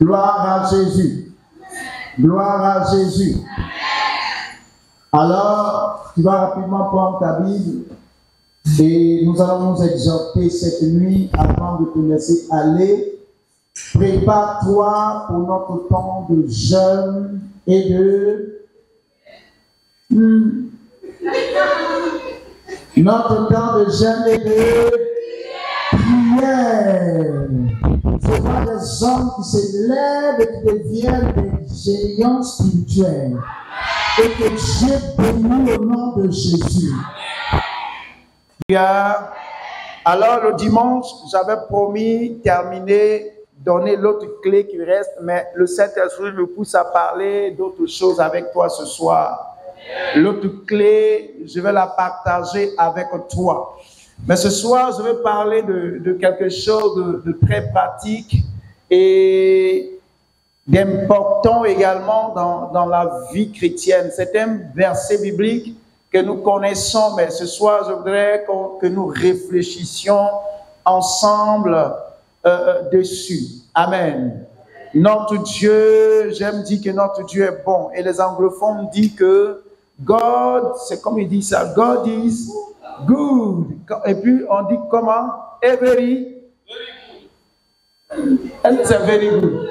Gloire à Jésus. Gloire à Jésus. Alors, tu vas rapidement prendre ta Bible et nous allons nous exhorter cette nuit avant de te laisser aller. Prépare-toi pour notre temps de jeûne et de... Notre temps de jeûne et de prière. Ce sont des hommes qui se lèvent et qui deviennent des géants spirituels. Et que Dieu bénit au nom de Jésus. Alors le dimanche, j'avais promis terminer, donner l'autre clé qui reste, mais le Saint-Esprit me pousse à parler d'autres choses avec toi ce soir. L'autre clé, je vais la partager avec toi. Mais ce soir, je vais parler de quelque chose de très pratique et d'important également dans la vie chrétienne. C'est un verset biblique que nous connaissons, mais ce soir, je voudrais que nous réfléchissions ensemble dessus. Amen. Notre Dieu, j'aime dire que notre Dieu est bon. Et les anglophones disent que God, c'est comme il dit ça, God is good. Et puis on dit comment? Very good. C'est very good.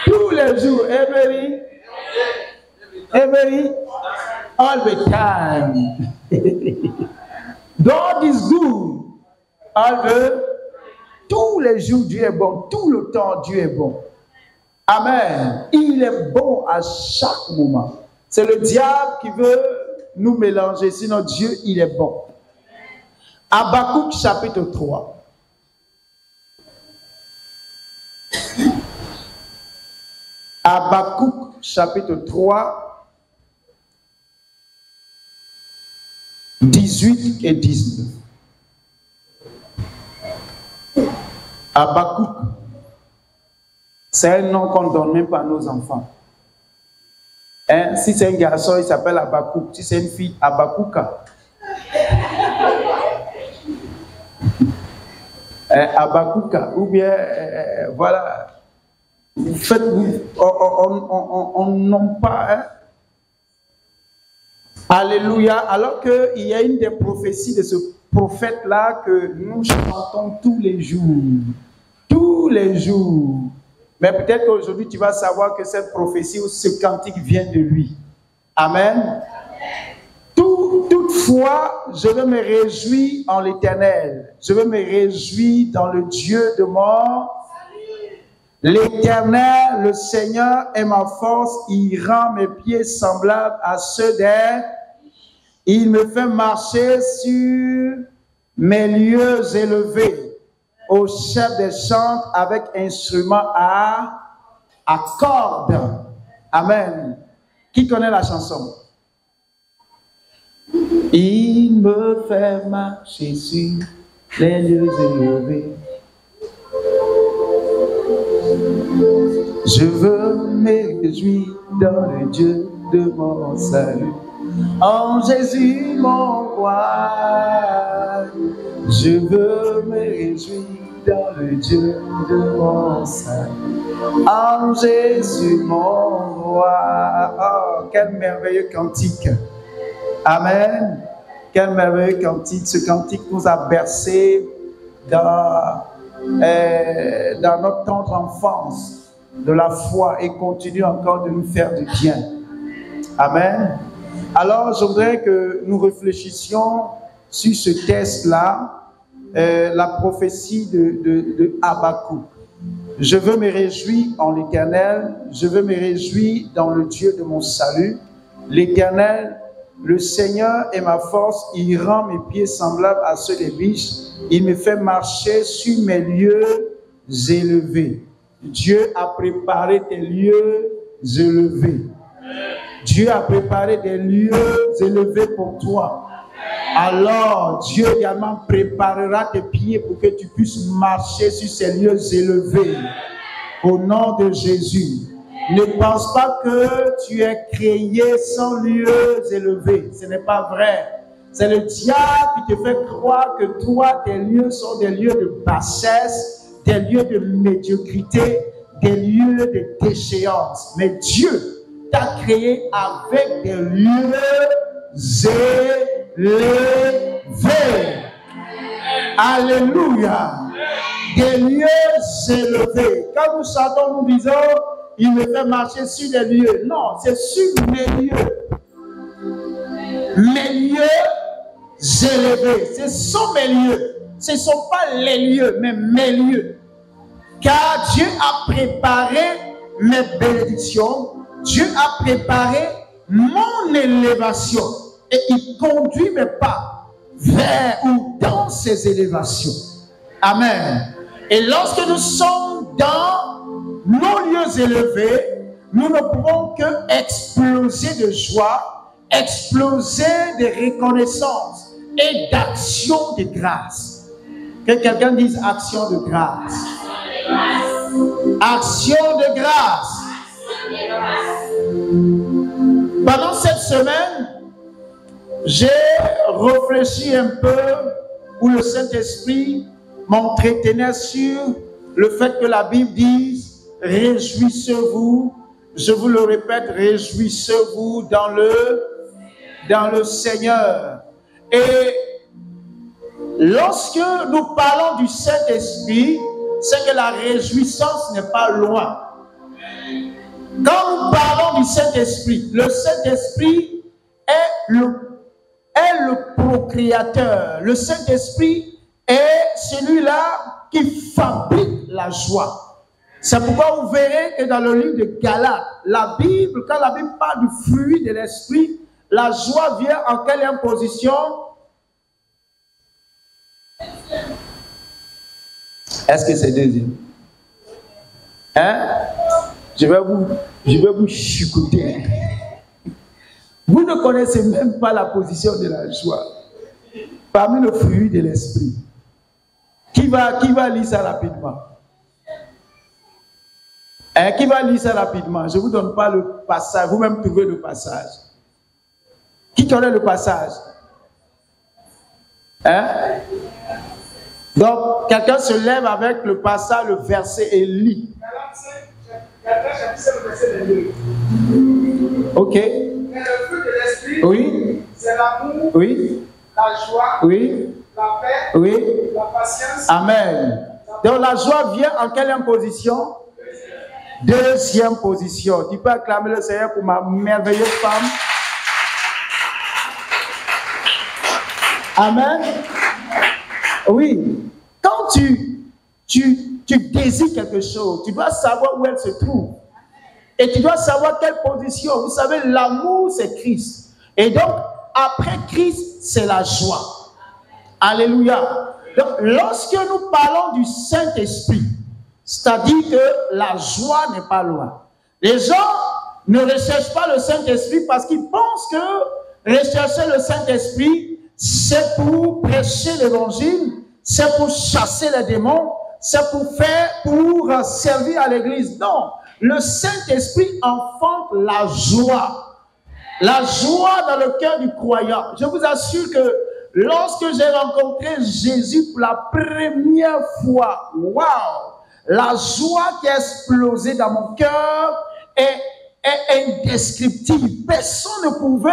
Tous les jours, every, all the time. God is good. Tous les jours, Dieu est bon. Tout le temps, Dieu est bon. Amen. Il est bon à chaque moment. C'est le diable qui veut nous mélanger. Sinon, Dieu, il est bon. Habakkuk chapitre 3. Habakkuk chapitre 3, 18 et 19. Habakkuk, c'est un nom qu'on ne donne même pas à nos enfants. Hein? Si c'est un garçon, il s'appelle Habakkuk. Si c'est une fille, Habakkouka. Habakkouka. Ou bien, voilà. On nomme pas. Hein? Alléluia. Alors qu'il y a une des prophéties de ce prophète-là que nous chantons tous les jours. Tous les jours. Mais peut-être qu'aujourd'hui, tu vas savoir que cette prophétie ou ce cantique vient de lui. Amen. Toutefois, je veux me réjouir en l'Éternel. Je veux me réjouir dans le Dieu de mon... L'Éternel, le Seigneur est ma force. Il rend mes pieds semblables à ceux des... Il me fait marcher sur mes lieux élevés. Au chef des chants avec instrument à cordes. Amen. Qui connaît la chanson? Il me fait marcher sur les lieux élevés. Je veux me réjouir dans le Dieu de mon salut. En Jésus mon roi, je veux me réjouir dans le Dieu de mon salut. En Jésus mon roi. Oh, quel merveilleux cantique. Amen. Quel merveilleux cantique. Ce cantique nous a bercés dans notre tendre enfance de la foi et continue encore de nous faire du bien. Amen. Alors, je voudrais que nous réfléchissions sur ce texte-là, la prophétie de Habakkuk. Je veux me réjouir en l'Éternel, je veux me réjouir dans le Dieu de mon salut. L'Éternel, le Seigneur est ma force, il rend mes pieds semblables à ceux des biches, il me fait marcher sur mes lieux élevés. Dieu a préparé des lieux élevés. Dieu a préparé des lieux élevés pour toi. Alors, Dieu également préparera tes pieds pour que tu puisses marcher sur ces lieux élevés. Au nom de Jésus. Ne pense pas que tu es créé sans lieux élevés. Ce n'est pas vrai. C'est le diable qui te fait croire que toi, tes lieux sont des lieux de bassesse, des lieux de médiocrité, des lieux de déchéance. Mais Dieu t'a créé avec des lieux élevés. Alléluia. Des lieux élevés. Quand nous chantons, nous disons, il me fait marcher sur des lieux. Non, c'est sur mes lieux. Mes lieux élevés. Ce sont mes lieux. Ce ne sont pas les lieux, mais mes lieux. Car Dieu a préparé mes bénédictions. Dieu a préparé mon élévation. Et il conduit mes pas vers ou dans ces élévations. Amen. Et lorsque nous sommes dans nos lieux élevés, nous ne pouvons que exploser de joie, exploser de reconnaissance et d'action de grâce. Que quelqu'un dise action de grâce. Action de grâce. Pendant cette semaine, j'ai réfléchi un peu où le Saint-Esprit m'entretenait sur le fait que la Bible dise « Réjouissez-vous ». Je vous le répète, réjouissez-vous dans le Seigneur. Et lorsque nous parlons du Saint-Esprit, c'est que la réjouissance n'est pas loin. Quand nous parlons du Saint-Esprit, le Saint-Esprit est le procréateur. Le Saint-Esprit est celui-là qui fabrique la joie. C'est pourquoi vous verrez que dans le livre de Galates, la Bible, quand la Bible parle du fruit de l'Esprit, la joie vient en quelle position? Est-ce que c'est deuxième? Hein? Je vais vous chicoter. Vous ne connaissez même pas la position de la joie. Parmi le fruit de l'esprit. Qui va lire ça rapidement? Hein? Qui va lire ça rapidement? Je ne vous donne pas le passage. Vous-même trouvez le passage. Qui connaît le passage? Hein? Donc, quelqu'un se lève avec le passage, le verset et lit. Ok. Mais le fruit de l'esprit, oui, c'est l'amour, oui, la joie, oui, la paix, oui, la patience. Amen. Donc la joie vient en quelle position? Deuxième position. Tu peux acclamer le Seigneur pour ma merveilleuse femme. Amen. Oui. Quand tu désires quelque chose, tu dois savoir où elle se trouve. Et tu dois savoir quelle position. Vous savez, l'amour, c'est Christ. Et donc, après Christ, c'est la joie. Alléluia. Donc, lorsque nous parlons du Saint-Esprit, c'est-à-dire que la joie n'est pas loin. Les gens ne recherchent pas le Saint-Esprit parce qu'ils pensent que rechercher le Saint-Esprit, c'est pour prêcher l'évangile, c'est pour chasser les démons, c'est pour servir à l'église. Non. Le Saint-Esprit enfante la joie. La joie dans le cœur du croyant. Je vous assure que lorsque j'ai rencontré Jésus pour la première fois, waouh, la joie qui a explosé dans mon cœur est indescriptible. Personne ne pouvait,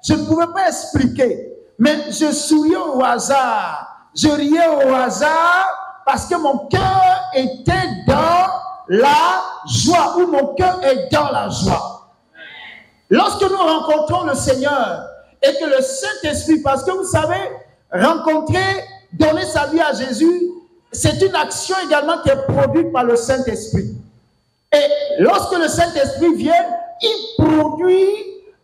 je ne pouvais pas expliquer. Mais je souriais au hasard. Je riais au hasard parce que mon cœur était dans la joie, où mon cœur est dans la joie. Lorsque nous rencontrons le Seigneur et que le Saint-Esprit, parce que vous savez, rencontrer, donner sa vie à Jésus, c'est une action également qui est produite par le Saint-Esprit. Et lorsque le Saint-Esprit vient, il produit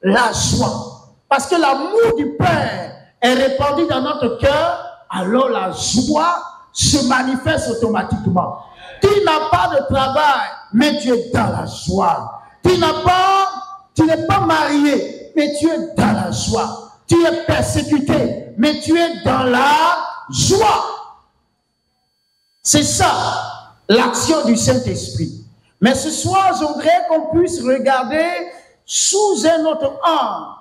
la joie. Parce que l'amour du Père est répandu dans notre cœur, alors la joie se manifeste automatiquement. Tu n'as pas de travail, mais tu es dans la joie. Tu n'es pas marié, mais tu es dans la joie. Tu es persécuté, mais tu es dans la joie. C'est ça, l'action du Saint-Esprit. Mais ce soir, je voudrais qu'on puisse regarder sous un autre angle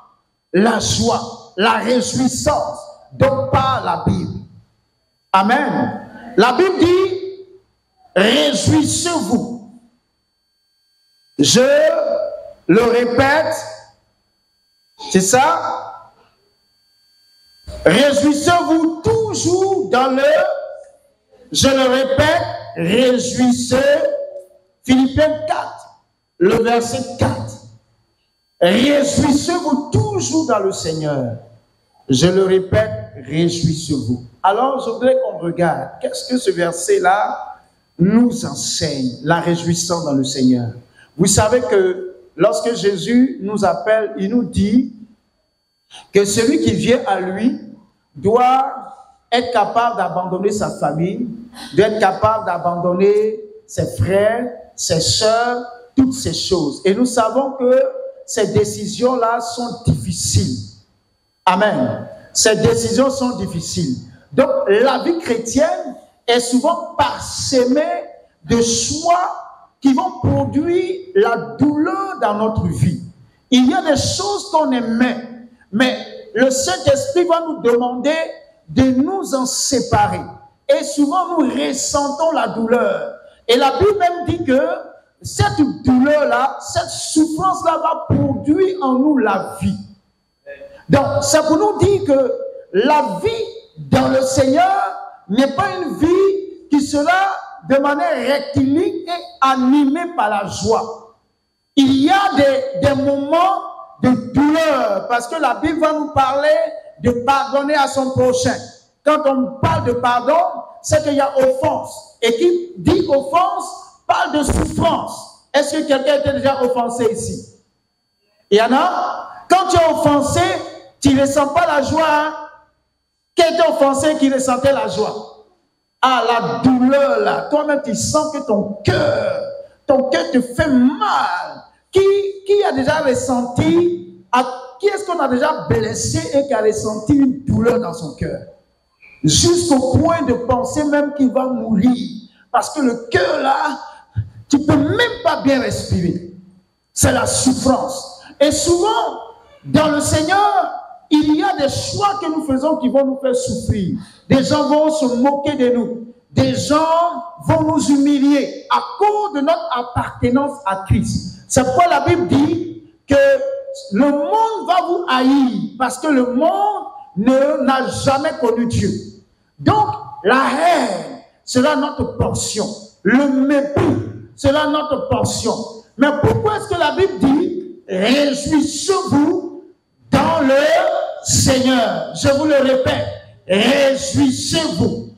la joie, la réjouissance dont parle la Bible. Amen. La Bible dit, réjouissez-vous. Je le répète, c'est ça. Réjouissez-vous toujours dans le, je le répète, réjouissez, Philippiens 4, le verset 4. Réjouissez-vous toujours dans le Seigneur. Je le répète, réjouissez-vous. Alors, je voudrais qu'on regarde, qu'est-ce que ce verset-là nous enseigne, la réjouissance dans le Seigneur. Vous savez que lorsque Jésus nous appelle, il nous dit que celui qui vient à lui doit être capable d'abandonner sa famille, doit être capable d'abandonner ses frères, ses sœurs, toutes ces choses. Et nous savons que ces décisions-là sont difficiles. Amen. Ces décisions sont difficiles. Donc, la vie chrétienne est souvent parsemée de choix qui vont produire la douleur dans notre vie. Il y a des choses qu'on aimait, mais le Saint-Esprit va nous demander de nous en séparer. Et souvent, nous ressentons la douleur. Et la Bible même dit que cette douleur-là, cette souffrance-là va produire en nous la vie. Donc, c'est pour nous dire que la vie dans le Seigneur n'est pas une vie qui sera de manière rectiligne et animée par la joie. Il y a des moments de douleur, parce que la Bible va nous parler de pardonner à son prochain. Quand on parle de pardon, c'est qu'il y a offense. Et qui dit offense, parle de souffrance. Est-ce que quelqu'un était déjà offensé ici? Il y en a? Quand tu es offensé, tu ne ressens pas la joie. Hein? Qui était offensé qui ressentait la joie? Ah, la douleur là. Toi-même, tu sens que ton cœur te fait mal. Qui a déjà ressenti, qui est-ce qu'on a déjà blessé et qui a ressenti une douleur dans son cœur? Jusqu'au point de penser même qu'il va mourir. Parce que le cœur là, tu ne peux même pas bien respirer. C'est la souffrance. Et souvent, dans le Seigneur, il y a des choix que nous faisons qui vont nous faire souffrir. Des gens vont se moquer de nous. Des gens vont nous humilier à cause de notre appartenance à Christ. C'est pourquoi la Bible dit que le monde va vous haïr parce que le monde n'a jamais connu Dieu. Donc, la haine sera notre portion. Le mépris sera notre portion. Mais pourquoi est-ce que la Bible dit « Réjouissez-vous dans le Seigneur ». Je vous le répète, réjouissez-vous.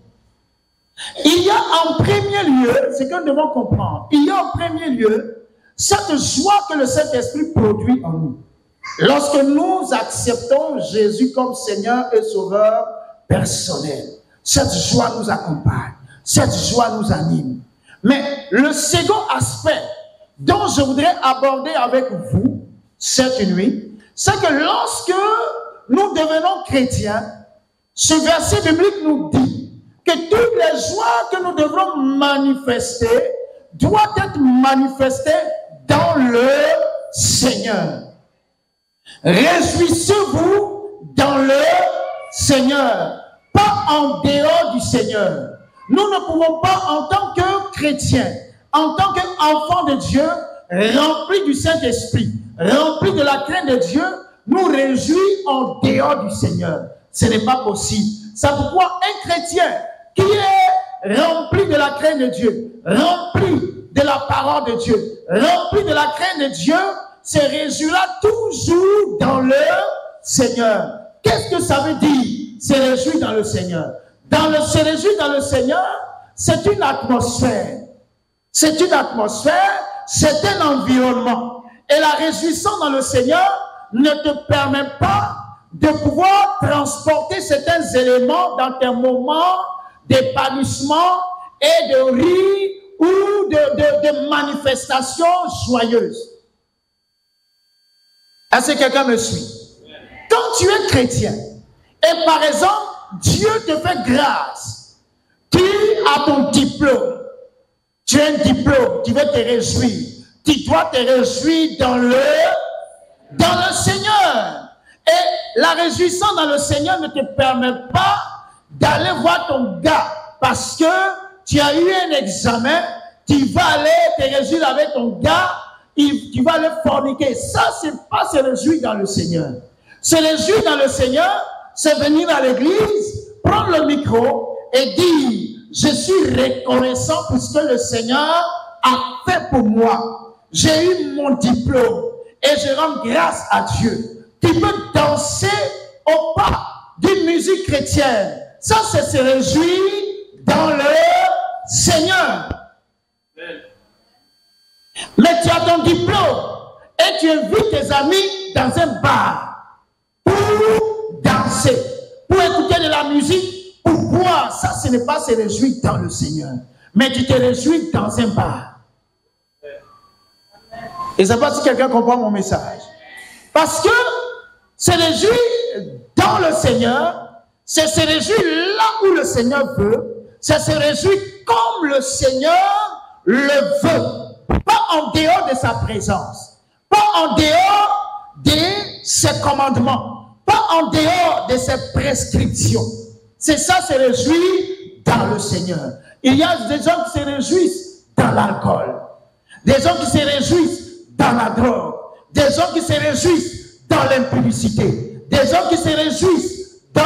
Il y a en premier lieu, c'est que nous devons comprendre, il y a en premier lieu cette joie que le Saint-Esprit produit en nous. Lorsque nous acceptons Jésus comme Seigneur et Sauveur personnel, cette joie nous accompagne, cette joie nous anime. Mais le second aspect dont je voudrais aborder avec vous cette nuit, c'est que lorsque nous devenons chrétiens, ce verset biblique nous dit que toutes les joies que nous devrons manifester doivent être manifestées dans le Seigneur. Réjouissez-vous dans le Seigneur, pas en dehors du Seigneur. Nous ne pouvons pas, en tant que chrétiens, en tant qu'enfants de Dieu, remplis du Saint-Esprit, remplis de la crainte de Dieu, nous réjouir en dehors du Seigneur. Ce n'est pas possible. C'est pourquoi un chrétien qui est rempli de la crainte de Dieu, rempli de la parole de Dieu, rempli de la crainte de Dieu, se réjouira toujours dans le Seigneur. Qu'est-ce que ça veut dire, se réjouir dans le Seigneur? Se réjouir dans le Seigneur, c'est une atmosphère. C'est une atmosphère, c'est un environnement. Et la réjouissance dans le Seigneur ne te permet pas de pouvoir transporter certains éléments dans tes moments d'épanouissement et de rire ou de manifestations joyeuses. Est-ce que quelqu'un me suit? Quand tu es chrétien, et par exemple, Dieu te fait grâce, tu as ton diplôme, tu as un diplôme, tu veux te réjouir, tu dois te réjouir dans le Seigneur. Et la réjouissance dans le Seigneur ne te permet pas d'aller voir ton gars parce que tu as eu un examen, tu vas aller te réjouir avec ton gars, tu vas aller forniquer. Ça, c'est pas se réjouir dans le Seigneur. Se réjouir dans le Seigneur, c'est venir à l'église, prendre le micro et dire, je suis reconnaissant pour ce que le Seigneur a fait pour moi. J'ai eu mon diplôme et je rends grâce à Dieu. Tu peux danser au pas d'une musique chrétienne. Ça, c'est se réjouir dans le Seigneur. Mais tu as ton diplôme et tu invites tes amis dans un bar pour danser, pour écouter de la musique, pour boire. Ça, ce n'est pas se réjouir dans le Seigneur. Mais tu te réjouis dans un bar. Et je ne sais pas si quelqu'un comprend mon message. Parce que se réjouir dans le Seigneur, c'est se réjouir là où le Seigneur veut, c'est se réjouir comme le Seigneur le veut. Pas en dehors de sa présence, pas en dehors de ses commandements, pas en dehors de ses prescriptions. C'est ça, se réjouir dans le Seigneur. Il y a des gens qui se réjouissent dans l'alcool, des gens qui se réjouissent dans la drogue, des gens qui se réjouissent dans l'impudicité, des gens qui se réjouissent dans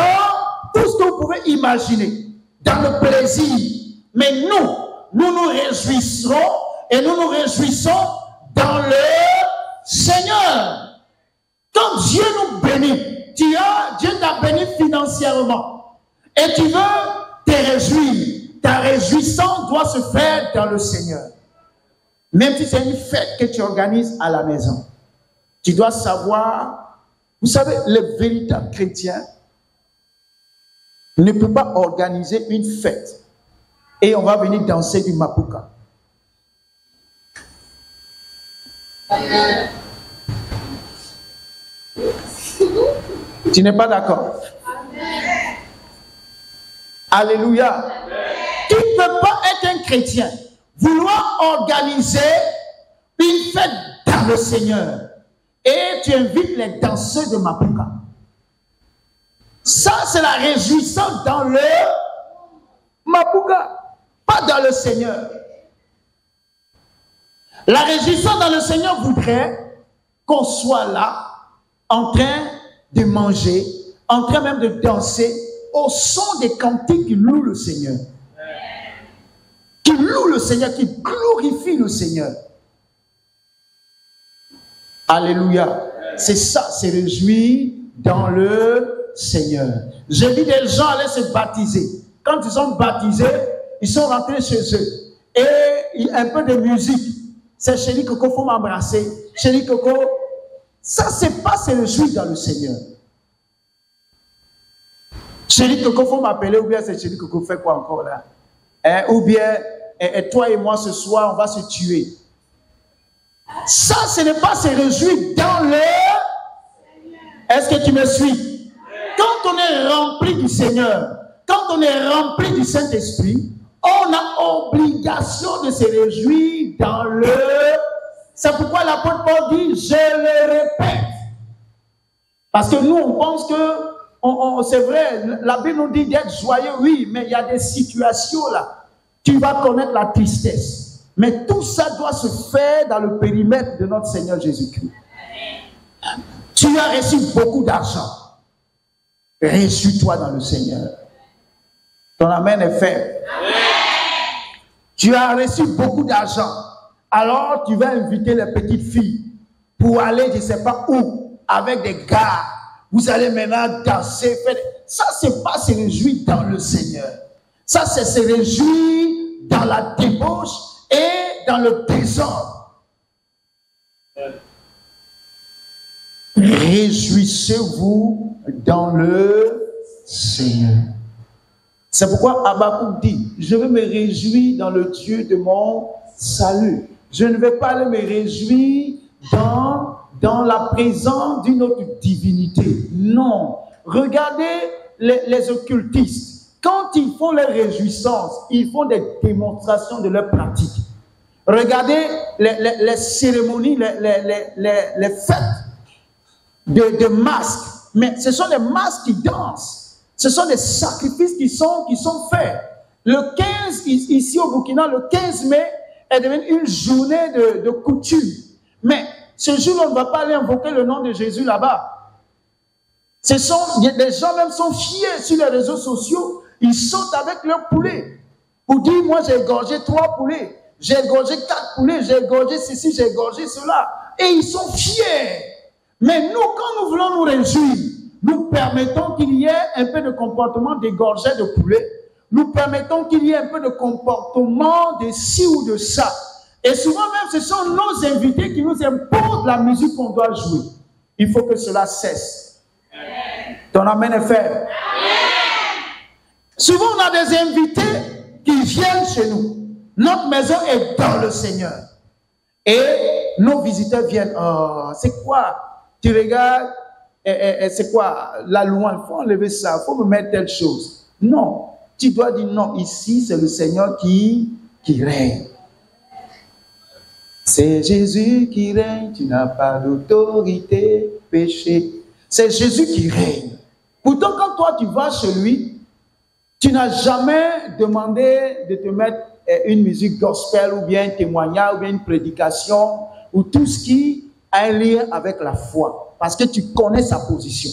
tout ce que vous pouvez imaginer, dans le plaisir. Mais nous nous réjouisserons et nous nous réjouissons dans le Seigneur. Quand Dieu nous bénit, Dieu t'a béni financièrement et tu veux te réjouir. Ta réjouissance doit se faire dans le Seigneur. Même si c'est une fête que tu organises à la maison, tu dois savoir, vous savez, le véritable chrétien ne peut pas organiser une fête et on va venir danser du mapuka. Tu n'es pas d'accord? Alléluia. Tu ne peux pas être un chrétien, vouloir organiser une fête dans le Seigneur et tu invites les danseurs de mapuka. Ça, c'est la réjouissance dans le mapuka, pas dans le Seigneur. La réjouissance dans le Seigneur voudrait qu'on soit là, en train de manger, en train même de danser, au son des cantiques qui louent le Seigneur. Qui louent le Seigneur, qui glorifient le Seigneur. Alléluia. C'est ça, c'est réjouir dans le Seigneur. J'ai vu des gens aller se baptiser. Quand ils sont baptisés, ils sont rentrés chez eux. Et un peu de musique. C'est chéri Coco, il faut m'embrasser. Chéri Coco, ça c'est pas se réjouir dans le Seigneur. Chéri Coco, il faut m'appeler, ou bien c'est chéri Coco, fait quoi encore là? Ou bien, toi et moi ce soir, on va se tuer. Ça, ce n'est pas se réjouir dans le... Est-ce que tu me suis? Quand on est rempli du Seigneur, quand on est rempli du Saint-Esprit, on a obligation de se réjouir dans le... C'est pourquoi l'apôtre Paul dit, je le répète. Parce que nous, on pense que, c'est vrai, la Bible nous dit d'être joyeux, oui, mais il y a des situations là. Tu vas connaître la tristesse. Mais tout ça doit se faire dans le périmètre de notre Seigneur Jésus-Christ. Tu as reçu beaucoup d'argent. Réjouis-toi dans le Seigneur. Ton amen est faible. Tu as reçu beaucoup d'argent. Alors tu vas inviter les petites filles pour aller, je ne sais pas où, avec des gars. Vous allez maintenant danser. Ça, c'est pas se réjouir dans le Seigneur. Ça, c'est se réjouir dans la débauche et dans le désordre. Réjouissez-vous dans le Seigneur. C'est pourquoi Habakkuk dit, je veux me réjouir dans le Dieu de mon salut. Je ne vais pas aller me réjouir dans la présence d'une autre divinité. Non. Regardez les occultistes. Quand ils font leur réjouissance, ils font des démonstrations de leur pratique. Regardez les cérémonies, les fêtes de masques. Mais ce sont les masques qui dansent. Ce sont des sacrifices qui sont faits. Le 15, ici au Burkina, le 15 mai est devenu une journée de coutume. Mais ce jour, on ne va pas aller invoquer le nom de Jésus là-bas. Les gens même sont fiers sur les réseaux sociaux. Ils sautent avec leur poulet. Pour dire, moi j'ai égorgé 3 poulets. J'ai égorgé 4 poulets. J'ai égorgé ceci, j'ai égorgé cela. Et ils sont fiers. Mais nous, quand nous voulons nous réjouir, nous permettons qu'il y ait un peu de comportement d'égorger de poulet. Nous permettons qu'il y ait un peu de comportement de ci ou de ça. Et souvent même, ce sont nos invités qui nous imposent la musique qu'on doit jouer. Il faut que cela cesse. Ton amen est faible. Souvent, on a des invités qui viennent chez nous. Notre maison est dans le Seigneur. Et nos visiteurs viennent. Oh, c'est quoi? Tu regardes, c'est quoi? La loi, il faut enlever ça, il faut me mettre telle chose. Non. Tu dois dire non, ici c'est le Seigneur qui règne. C'est Jésus qui règne, tu n'as pas d'autorité, péché. C'est Jésus qui règne. Pourtant, quand toi tu vas chez lui, tu n'as jamais demandé de te mettre une musique gospel ou bien un témoignage ou bien une prédication ou tout ce qui a un lien avec la foi. Parce que tu connais sa position.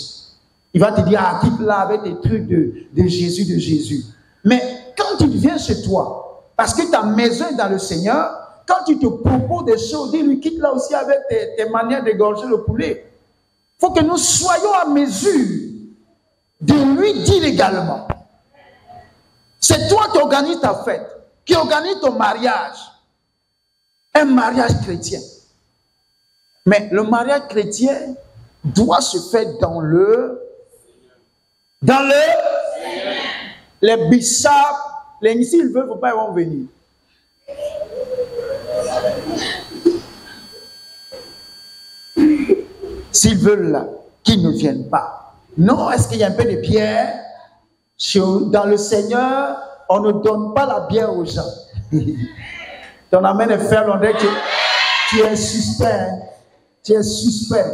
Il va te dire, ah, quitte là avec des trucs de Jésus. Mais quand il vient chez toi, parce que ta maison est dans le Seigneur, quand tu te proposes des choses, dis-lui, quitte là aussi avec tes manières d'égorger le poulet. Il faut que nous soyons à mesure de lui dire également. C'est toi qui organise ta fête, qui organise ton mariage. Un mariage chrétien. Mais le mariage chrétien doit se faire dans les bissap, s'ils veulent, il ne faut pas, ils vont venir. S'ils veulent là, qu'ils ne viennent pas. Non, est-ce qu'il y a un peu de bière? Dans le Seigneur, on ne donne pas la bière aux gens. Ton amen est faible, on dirait que tu es suspect. Tu es suspect.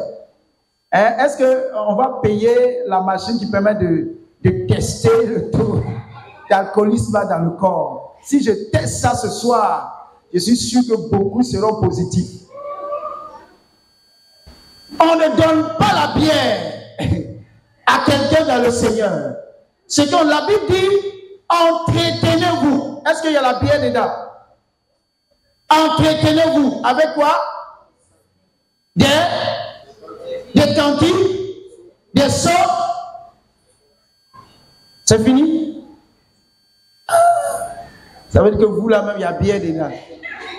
Hein? Est-ce qu'on va payer la machine qui permet de tester le taux d'alcoolisme dans le corps? Si je teste ça ce soir, je suis sûr que beaucoup seront positifs. On ne donne pas la bière à quelqu'un dans le Seigneur. C'est que la Bible dit, entretenez-vous. Est-ce qu'il y a la bière dedans? Entretenez-vous. Avec quoi? Des cantines, des sorts. C'est fini? Ça veut dire que vous là-même, il y a bière dedans.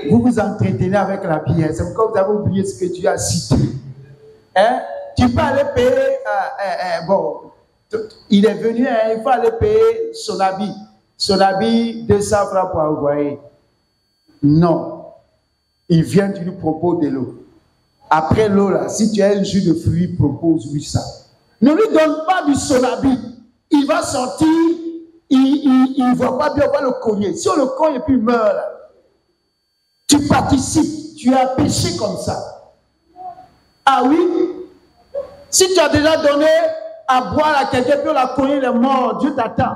Vous vous entretenez avec la bière. C'est comme vous avez oublié ce que tu as cité. Hein? Tu peux aller payer, bon, il est venu, hein, il faut aller payer son habit. Son habit, 200 francs pour envoyer. Non. Il vient, tu lui proposes de l'eau. Après l'eau, là, si tu as un jus de fruits, propose-lui ça. Ne lui donne pas du son habit. Il va sortir, il ne voit pas bien, on va le cogner. Si on le cogne et puis il meurt, là, tu participes, tu as péché comme ça. Ah oui? Si tu as déjà donné à boire à quelqu'un, puis on l'a cogné, il est mort, Dieu t'attend.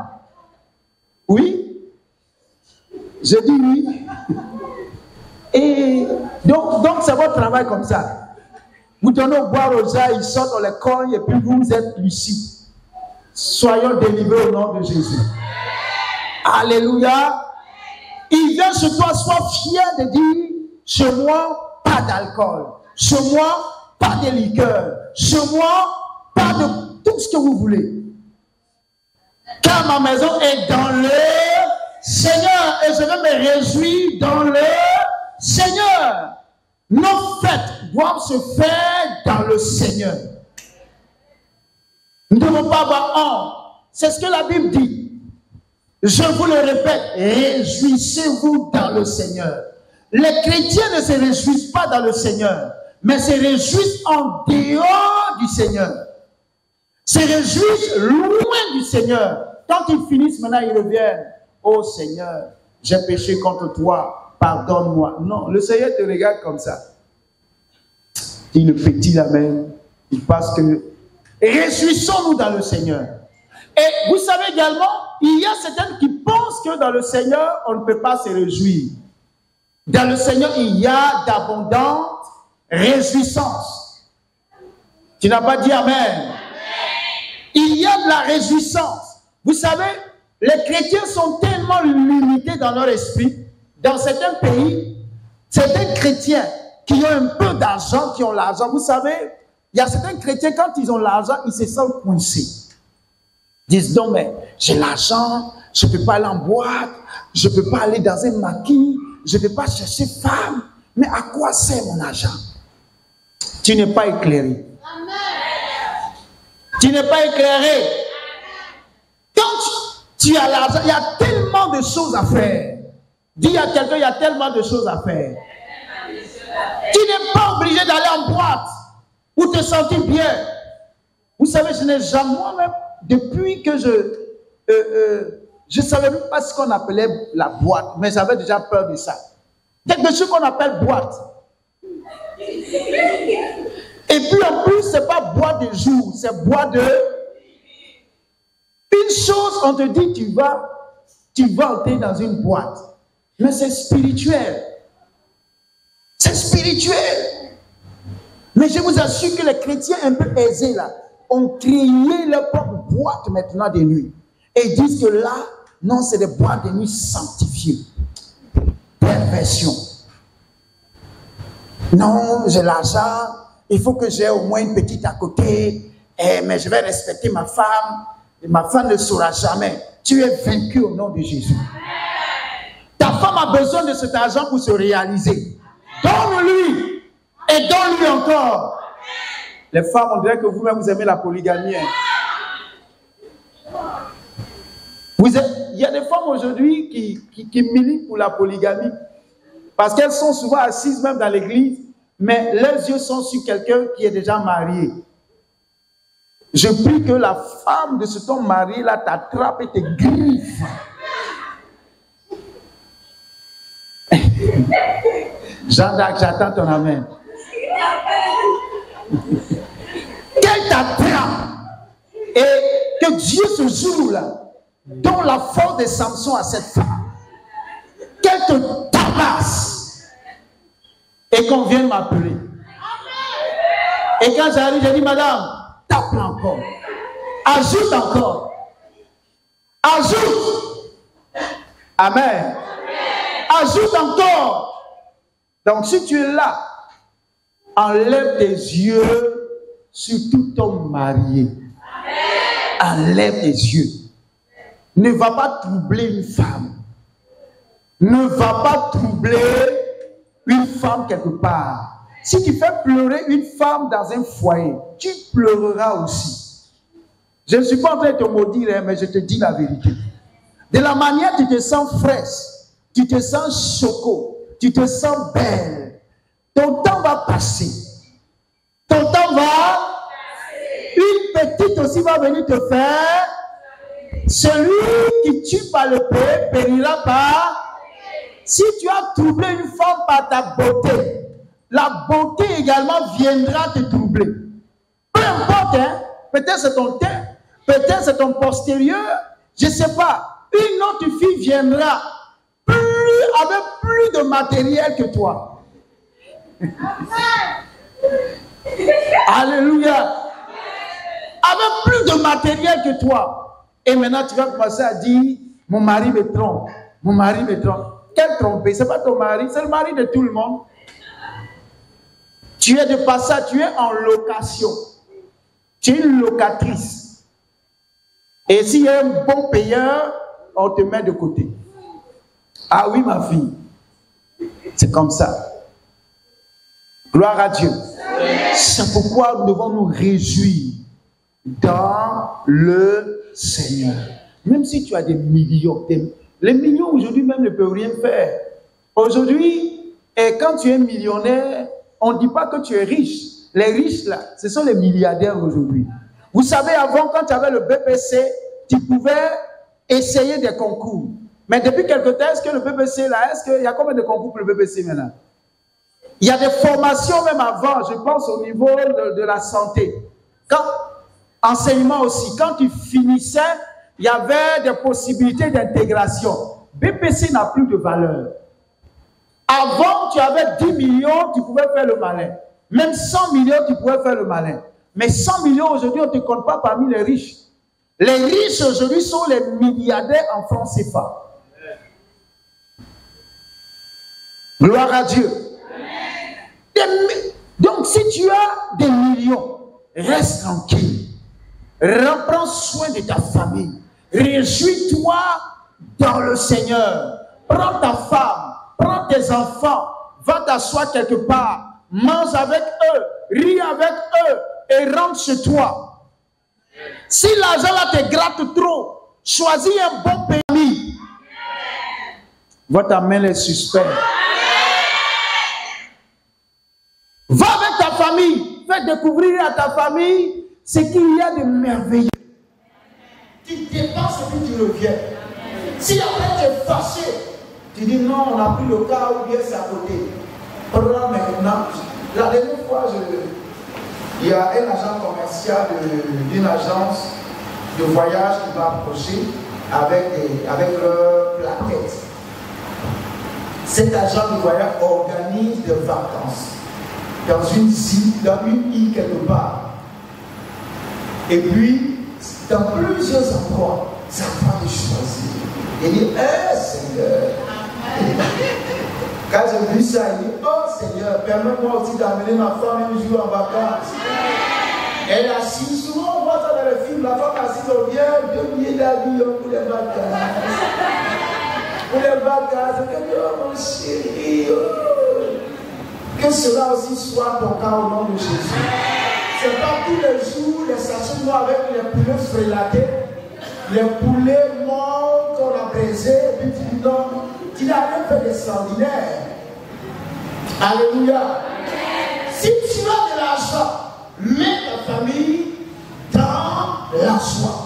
Oui? Je dis oui. Et donc c'est votre travail comme ça. Vous donnez au boire aux gens, ils sortent, on les cogne, et puis vous êtes lucides. Soyons délivrés au nom de Jésus. Alléluia. Il vient chez toi, sois fier de dire, chez moi, pas d'alcool. Chez moi, pas de liqueur. Chez moi, pas de tout ce que vous voulez. Car ma maison est dans le Seigneur. Et je vais me réjouir dans le Seigneur. Nos fêtes doivent se faire dans le Seigneur. Nous ne devons pas avoir honte. C'est ce que la Bible dit. Je vous le répète, réjouissez-vous dans le Seigneur. Les chrétiens ne se réjouissent pas dans le Seigneur, mais se réjouissent en dehors du Seigneur. Se réjouissent loin du Seigneur. Quand ils finissent, maintenant ils reviennent. Oh Seigneur, j'ai péché contre toi, pardonne-moi. Non, le Seigneur te regarde comme ça. Il le petit la main, il passe que... Réjouissons-nous dans le Seigneur. Et vous savez également, il y a certains qui pensent que dans le Seigneur, on ne peut pas se réjouir. Dans le Seigneur, il y a d'abondantes réjouissance. Tu n'as pas dit Amen. Il y a de la réjouissance. Vous savez, les chrétiens sont tellement limités dans leur esprit. Dans certains pays, certains chrétiens qui ont un peu d'argent, qui ont l'argent, vous savez, il y a certains chrétiens, quand ils ont l'argent, ils se sentent coincés. Ils disent, non mais j'ai l'argent, je ne peux pas aller en boîte, je ne peux pas aller dans un maquis, je ne peux pas chercher femme. Mais à quoi sert mon argent? Tu n'es pas éclairé. Tu n'es pas éclairé. Quand tu as l'argent, il y a tellement de choses à faire. Dis à quelqu'un, il y a tellement de choses à faire. Tu n'es pas obligé d'aller en boîte pour te sentir bien. Vous savez, je n'ai jamais, moi-même, depuis que je ne savais même pas ce qu'on appelait la boîte, mais j'avais déjà peur de ça. Quelque chose qu'on appelle boîte. Et puis en plus, ce n'est pas boîte de jour, c'est boîte de... Une chose, on te dit, tu vas entrer dans une boîte. Mais c'est spirituel. C'est spirituel. Mais je vous assure que les chrétiens un peu aisés là, ont créé leur propre boîte maintenant de nuit. Et ils disent que là, non, c'est des boîtes de nuit sanctifiées. Perversion. Non, j'ai l'argent, il faut que j'ai au moins une petite à côté, mais je vais respecter ma femme, et ma femme ne saura jamais. Tu es vaincu au nom de Jésus. Ta femme a besoin de cet argent pour se réaliser. Donne-lui et donne-lui encore. Les femmes, on dirait que vous-même vous aimez la polygamie. Hein. Il y a des femmes aujourd'hui qui militent pour la polygamie parce qu'elles sont souvent assises même dans l'église, mais leurs yeux sont sur quelqu'un qui est déjà marié. Je prie que la femme de cet homme marié là t'attrape et te griffe. Jean-Jacques, j'attends ton amen. Qu'elle t'attrape et que Dieu ce jour-là donne la force de Samson à cette femme. Qu'elle te tabasse et qu'on vienne m'appeler. Et quand j'arrive, je dis, madame, tape encore. Ajoute encore. Ajoute. Amen. Ajoute encore. Donc si tu es là, enlève tes yeux sur tout homme marié. Enlève tes yeux. Ne va pas troubler une femme. Ne va pas troubler une femme quelque part. Si tu fais pleurer une femme dans un foyer, tu pleureras aussi. Je ne suis pas en train de te maudire, mais je te dis la vérité. De la manière tu te sens fraîche, tu te sens choco, tu te sens belle, ton temps va passer. Ton temps va... Une petite aussi va venir te faire. Celui qui tue par le paix périra par... Si tu as troublé une femme par ta beauté, la beauté également viendra te troubler. Peu importe, hein? Peut-être c'est ton teint, peut-être c'est ton postérieur, je ne sais pas. Une autre fille viendra avec plus de matériel que toi. Alléluia. Avec plus de matériel que toi. Et maintenant, tu vas commencer à dire, mon mari me trompe. Mon mari me trompe. Quel tromper? Ce n'est pas ton mari, c'est le mari de tout le monde. Tu es de passage, tu es en location. Tu es une locatrice. Et s'il y a un bon payeur, on te met de côté. Ah oui, ma fille. C'est comme ça. Gloire à Dieu. C'est pourquoi nous devons nous réjouir dans le Seigneur. Même si tu as des millions, les millions aujourd'hui même ne peuvent rien faire. Aujourd'hui, quand tu es millionnaire, on ne dit pas que tu es riche. Les riches là, ce sont les milliardaires aujourd'hui. Vous savez, avant, quand tu avais le BPC, tu pouvais essayer des concours. Mais depuis quelque temps, est-ce que le BPC là, est-ce qu'il y a combien de concours pour le BPC maintenant? Il y a des formations même avant, je pense au niveau de la santé. Enseignement aussi, quand tu finissais, il y avait des possibilités d'intégration. BPC n'a plus de valeur. Avant, tu avais 10 millions, tu pouvais faire le malin. Même 100 millions, tu pourrais faire le malin. Mais 100 millions aujourd'hui, on ne te compte pas parmi les riches. Les riches aujourd'hui sont les milliardaires en francs CFA. Gloire à Dieu. Donc, si tu as des millions, reste tranquille. Reprends soin de ta famille. Réjouis-toi dans le Seigneur. Prends ta femme, prends tes enfants, va t'asseoir quelque part, mange avec eux, ris avec eux et rentre chez toi. Si l'argent là te gratte trop, choisis un bon pays. Va t'amener les suspects. Va avec ta famille, fais découvrir à ta famille ce qu'il y a de merveilleux. Tu dépenses et puis tu reviens. Si après tu es fâché, tu dis non, on a pris le cas ou bien c'est à côté. Prends maintenant. La dernière fois, il y a un agent commercial d'une agence de voyage qui m'a approché avec leur plaquette. Cet agent de voyage organise des vacances dans une île quelque part. Et puis, dans plusieurs endroits, ça va de choisir. Il dit, Seigneur. Quand j'ai vu ça, il dit, oh Seigneur, permets-moi aussi d'amener ma femme un jour en vacances. Elle est assise, souvent on voit ça dans les films, la femme assise au bien, 2 billets d'avion pour les vacances. Pour les vacances, oh mon chéri, oh. Que cela aussi soit ton cas au nom de Jésus. C'est pas tous les jours les sachets noirs avec les poulets frélatés, les poulets morts qu'on a braisés, et puis tu dis non, tu n'as rien fait d'extraordinaire. Alléluia. Si tu as de l'argent, mets ta famille dans la joie.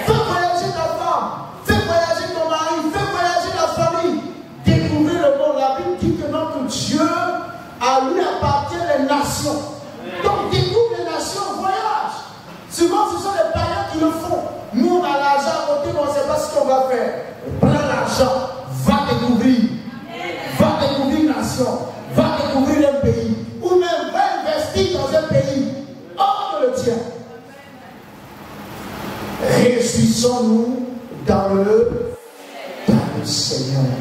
Fais voyager ta femme, fais voyager ton mari, fais voyager la famille. Découvrez le monde. La Bible dit que notre Dieu, à lui appartient les nations. Donc découvre les nations, voyage. Souvent ce sont les païens qui le font. Nous on a l'argent à côté, mais on ne sait pas ce qu'on va faire. Prends l'argent, va découvrir. Va découvrir une nation, va découvrir un pays. Ou même va investir dans un pays hors de le tien. Réjouissons-nous dans le Seigneur.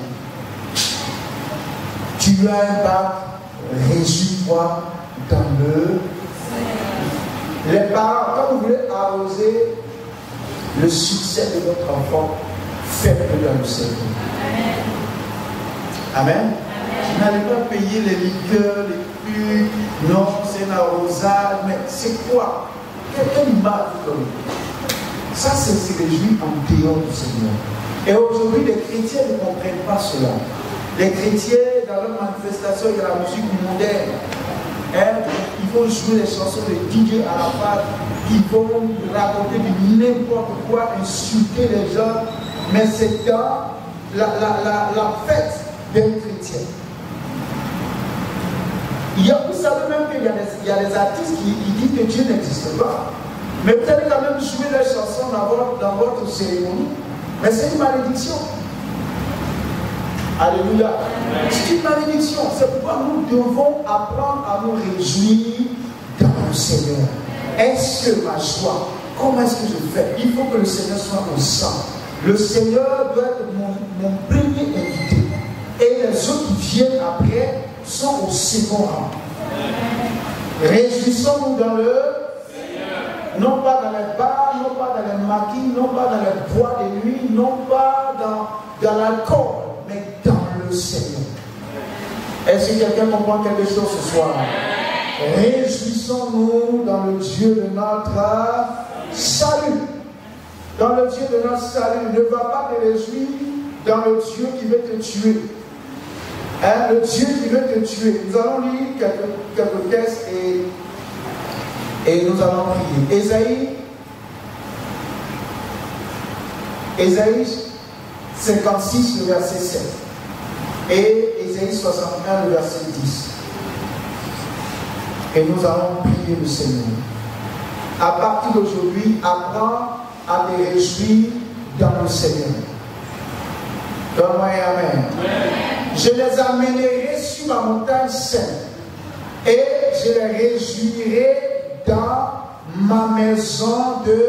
Tu as un bac, réjouis-toi dans le Seigneur. Les parents, quand vous voulez arroser le succès de votre enfant, faites-le dans le Seigneur. Amen. Tu n'allez pas payer les liqueurs, les plus. Non, c'est un arrosage, mais c'est quoi? Quelle image vous donnez? Ça, c'est se réjouir en dehors du Seigneur. Et aujourd'hui, les chrétiens ne comprennent pas cela. Les chrétiens, dans leur manifestation, il y a la musique moderne. Ils vont jouer les chansons de DJ à la part, ils vont raconter du n'importe quoi, insulter les gens, mais c'est dans la fête d'un chrétien. Vous savez même qu'il y a des artistes qui disent que Dieu n'existe pas. Mais vous allez quand même jouer les chansons dans votre cérémonie. Mais c'est une malédiction. Alléluia. C'est une malédiction. C'est pourquoi nous devons apprendre à nous réjouir dans le Seigneur. Est-ce que ma joie, comment est-ce que je fais? Il faut que le Seigneur soit au centre. Le Seigneur doit être mon premier invité. Et les autres qui viennent après sont au second rang. Réjouissons-nous dans le Seigneur. Non pas dans les bars, non pas dans les maquis, non pas dans les bois de nuit, non pas dans l'alcool, mais dans le Seigneur. Est-ce que quelqu'un comprend quelque chose ce soir? Réjouissons-nous dans le Dieu de notre salut. Dans le Dieu de notre salut. Ne va pas te réjouir dans le Dieu qui veut te tuer. Le Dieu qui veut te tuer. Nous allons lire quelques textes et nous allons prier. Ésaïe 56, le verset 7. Et Ésaïe 61, le verset 10. Et nous allons prier le Seigneur. À partir d'aujourd'hui, apprends à te réjouir dans le Seigneur. Donne-moi un amen. Je les amènerai sur ma montagne sainte et je les réjouirai dans ma maison de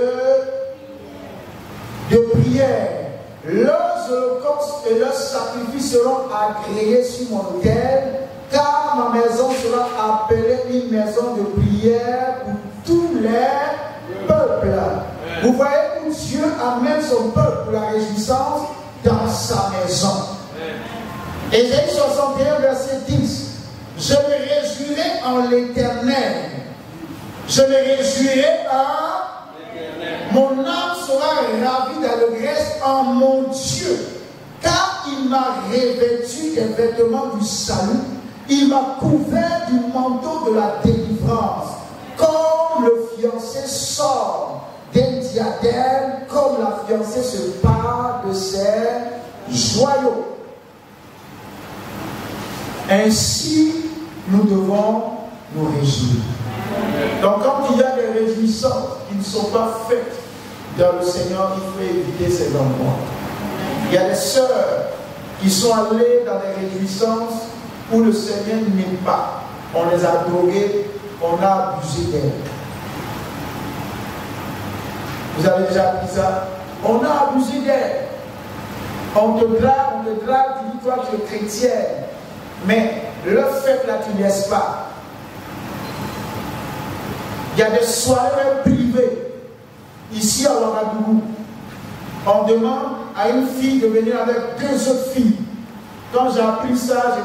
prière. Leurs holocaustes et leurs sacrifices seront agréés sur mon autel, car ma maison sera appelée une maison de prière pour tous les peuples. Vous voyez où Dieu amène son peuple pour la réjouissance dans sa maison. Ésaïe 61, verset 10. Je me réjouirai en l'Éternel. Je me réjouirai en mon âme sera ravie d'allégresse en mon Dieu, car il m'a revêtu des vêtements du salut, il m'a couvert du manteau de la délivrance, comme le fiancé sort d'un diadème, comme la fiancée se pare de ses joyaux. Ainsi, nous devons nous réjouir. Donc, quand il y a des réjouissances qui ne sont pas faites dans le Seigneur, il faut éviter ces endroits. Il y a des sœurs qui sont allées dans des réjouissances où le Seigneur n'est pas. On les a droguées, on a abusé d'elles. Vous avez déjà appris ça? On a abusé d'elles. On te drague, tu dis toi tu es chrétienne. Mais le fait là, tu ne laisses pas. Il y a des soirées privées ici à Ouagadougou. On demande à une fille de venir avec 2 autres filles. Quand j'ai appris ça,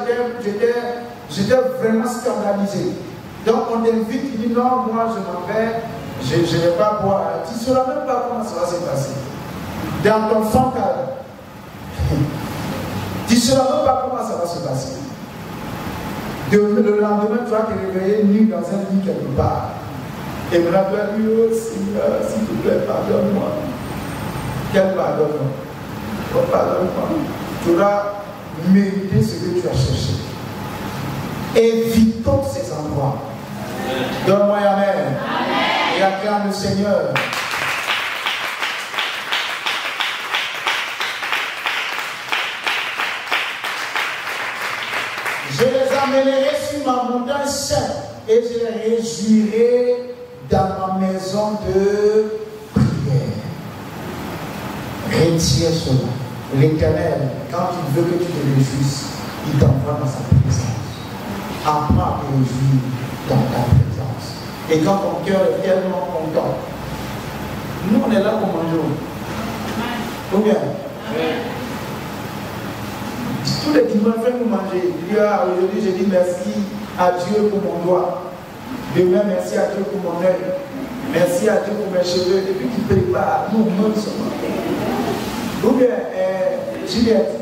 j'étais vraiment scandalisé. Donc on t'invite, tu dis non, moi je m'en vais, je ne vais pas boire. Tu ne sauras même pas comment ça va se passer. Dans ton fantasme. Tu ne sauras même pas comment ça va se passer. Le lendemain, tu vas te réveiller nu dans un lit quelque part. Et maintenant, tu vas dire, oh Seigneur, s'il te plaît, pardonne-moi. Quel pardonne? Oh, pardonne-moi. Tu auras mérité ce que tu as cherché. Évitons ces endroits. Donne-moi amen. Amen. Et acclame le Seigneur. Je les amènerai sur ma montagne sainte et je les réjouirai dans ma maison de prière. Retire cela. L'Éternel, quand il veut que tu te réjouisses, il t'envoie dans sa présence. Apprends à te réjouir dans ta présence. Et quand ton cœur est tellement content, nous on est là pour manger. Ou bien? Tous les dimanches, fais-nous manger. Aujourd'hui, je dis merci à Dieu pour mon doigt. Demain, merci à Dieu pour mon œil. Merci à Dieu pour mes cheveux. Depuis qu'il prépare, nous on mange seulement. Ou bien, Juliette,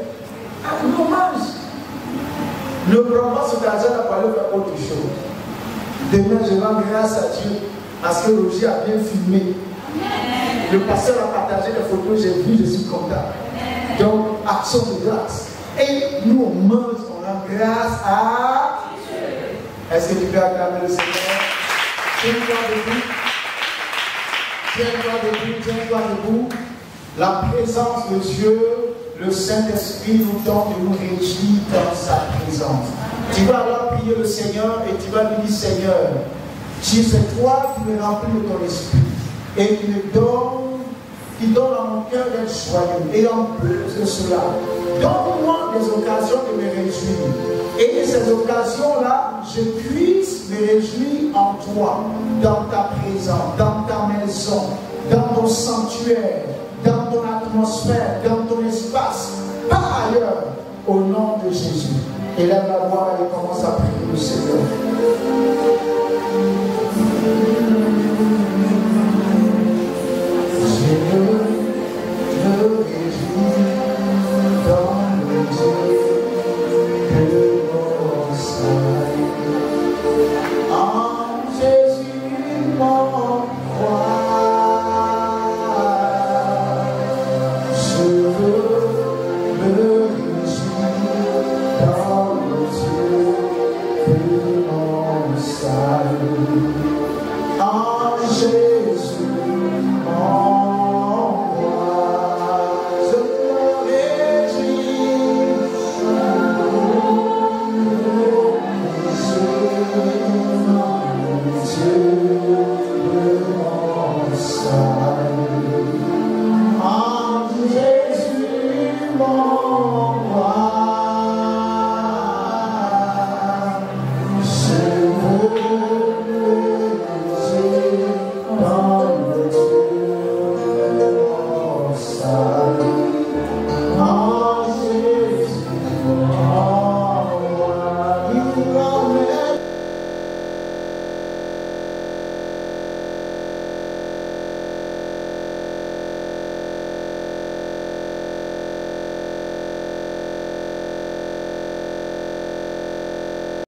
nous on mange. Ne prends pas cet argent pour aller faire autre chose. Demain, je rends grâce à Dieu parce que Roger a bien filmé. Le pasteur a partagé les photos, j'ai vu, je suis content. Donc, action de grâce. Et nous, on mange, on rend grâce à Dieu. Est-ce que tu peux acclamer le Seigneur? Tiens-toi debout. Tiens-toi debout, tiens-toi debout. La présence de Dieu, le Saint-Esprit nous donne de nous réjouir dans sa présence. Tu vas alors prier le Seigneur et tu vas lui dire, Seigneur, c'est toi qui me remplis de ton esprit et qui donne à mon cœur d'être joyeux. Et en plus de cela, donne-moi des occasions de me réjouir. Et ces occasions-là, je puisse me réjouir en toi, dans ta présence, dans ta maison, dans ton sanctuaire, dans ton atmosphère, dans ton espace, par ailleurs, au nom de Jésus. Élève la voix